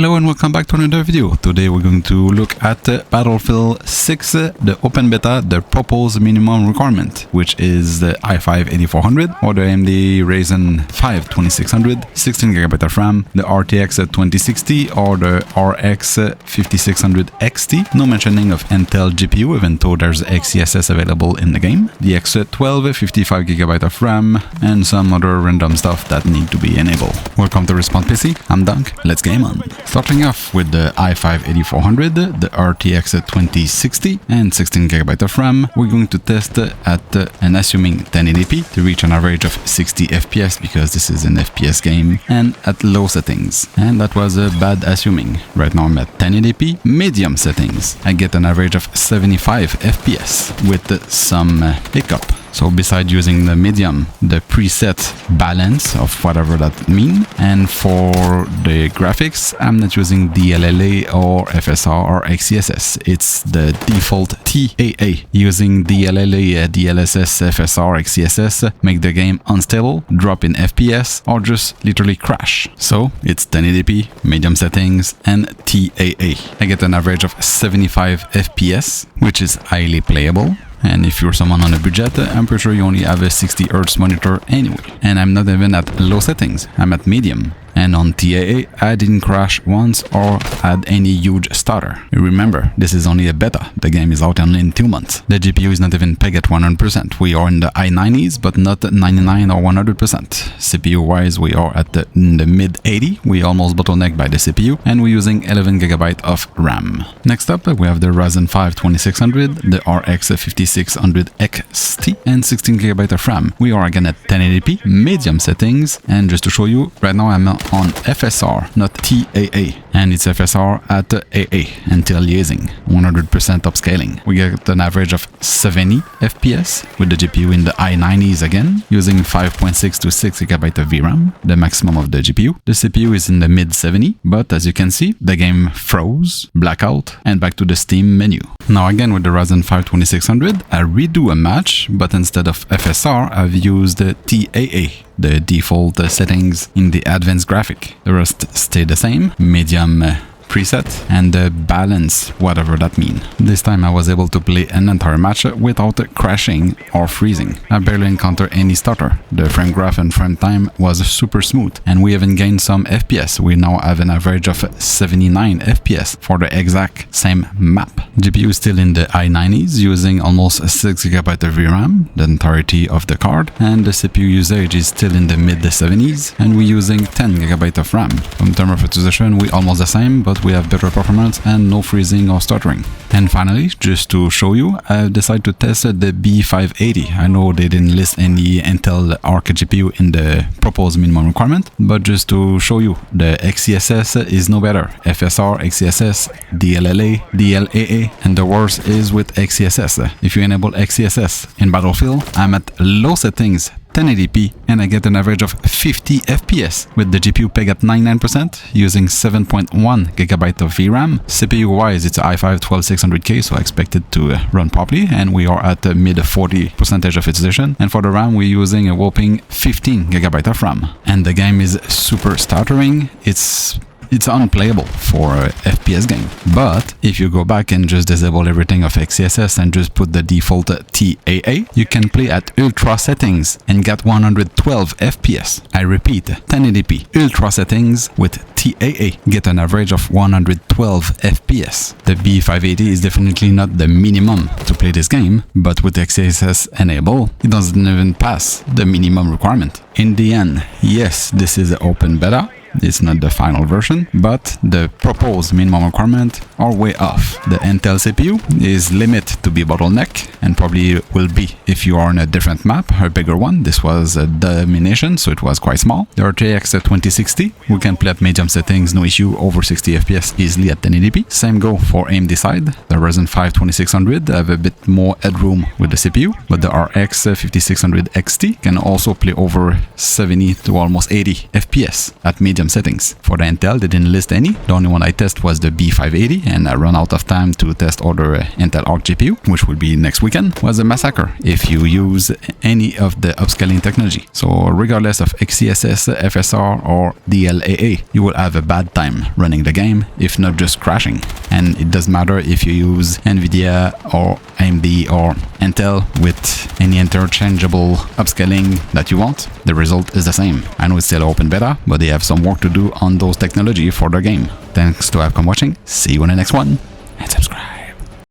Hello and welcome back to another video. Today we're going to look at Battlefield 6, the open beta, the proposed minimum requirement, which is the i5-8400 or the AMD Ryzen 5 2600, 16GB of RAM, the RTX 2060 or the RX5600XT, no mentioning of Intel GPU even though there's XeSS available in the game, the X12, 55GB of RAM, and some other random stuff that need to be enabled. Welcome to Respawn PC, I'm Dunk, let's game on. Starting off with the i5-8400, the RTX 2060 and 16GB of RAM, we're going to test at an assuming 1080p to reach an average of 60 FPS because this is an FPS game, and at low settings. And that was a bad assuming. Right now I'm at 1080p, medium settings. I get an average of 75 FPS with some hiccup. So besides using the medium, the preset balance of whatever that means, and for the graphics, I'm not using DLAA or FSR or XeSS. It's the default DLAA. Using DLAA, DLSS, FSR, XeSS make the game unstable, drop in FPS, or just literally crash. So it's 1080p, medium settings, and DLAA. I get an average of 75 FPS, which is highly playable. And if you're someone on a budget, I'm pretty sure you only have a 60Hz monitor anyway. And I'm not even at low settings, I'm at medium. And on DLAA, I didn't crash once or had any huge stutter. Remember, this is only a beta, the game is out only in 2 months. The GPU is not even pegged at 100%. We are in the high 90s, but not 99 or 100%. CPU wise, we are at in the mid 80. We almost bottlenecked by the CPU, and we're using 11GB of RAM. Next up, we have the Ryzen 5 2600, the RX5600XT, and 16GB of RAM. We are again at 1080p, medium settings, and just to show you, right now I'm on FSR, not DLAA, and it's FSR at AA until liaising, 100% upscaling. We get an average of 70 FPS with the GPU in the high 90s again, using 5.6 to 6GB of VRAM, the maximum of the GPU. The CPU is in the mid 70, but as you can see, the game froze, blackout, and back to the Steam menu. Now again with the Ryzen 5 2600, I redo a match, but instead of FSR, I've used DLAA, the default settings in the advanced graphic. The rest stay the same, medium preset, and the balance, whatever that means. This time I was able to play an entire match without crashing or freezing. I barely encountered any stutter. The frame graph and frame time was super smooth, and we even gained some FPS. We now have an average of 79 FPS for the exact same map. GPU is still in the high 90s, using almost 6GB of VRAM, the entirety of the card, and the CPU usage is still in the mid 70s, and we're using 10GB of RAM. In terms of utilization, we almost the same, but we have better performance and no freezing or stuttering. And finally, just to show you, I decided to test the B580. I know they didn't list any Intel Arc GPU in the proposed minimum requirement, but just to show you, the XeSS is no better. FSR, XeSS, DLAA, and the worst is with XeSS. If you enable XeSS in Battlefield, I'm at low settings, 1080p, and I get an average of 50 FPS with the GPU pegged at 99%, using 7.1GB of VRAM. CPU wise, it's i5-12600K, so I expect it to run properly, and we are at mid 40% of utilization. And for the RAM, we're using a whopping 15GB of RAM. And the game is super stuttering. It's unplayable for a FPS game. But if you go back and just disable everything of XeSS and just put the default DLAA, you can play at ultra settings and get 112 FPS. I repeat, 1080p, ultra settings with DLAA, get an average of 112 FPS. The B580 is definitely not the minimum to play this game, but with XeSS enabled, it doesn't even pass the minimum requirement. In the end, yes, this is an open beta. It's not the final version, but the proposed minimum requirement are way off. The Intel CPU is limited to be bottleneck, and probably will be if you are on a different map, a bigger one. This was a domination, so it was quite small. The RTX 2060, we can play at medium settings, no issue, over 60 FPS easily at 1080p. Same go for AMD side. The Ryzen 5 2600 have a bit more headroom with the CPU, but the RX5600XT can also play over 70 to almost 80 FPS at medium medium settings. For the Intel, they didn't list any. The only one I tested was the B580, and I ran out of time to test other Intel Arc GPU, which will be next weekend. Was a massacre if you use any of the upscaling technology. So regardless of XeSS, FSR or DLAA, you will have a bad time running the game, if not just crashing. And it doesn't matter if you use NVIDIA or AMD or Intel with any interchangeable upscaling that you want, the result is the same. I know it's still open beta, but they have some work to do on those technology for their game. Thanks to have come watching, see you in the next one, and subscribe.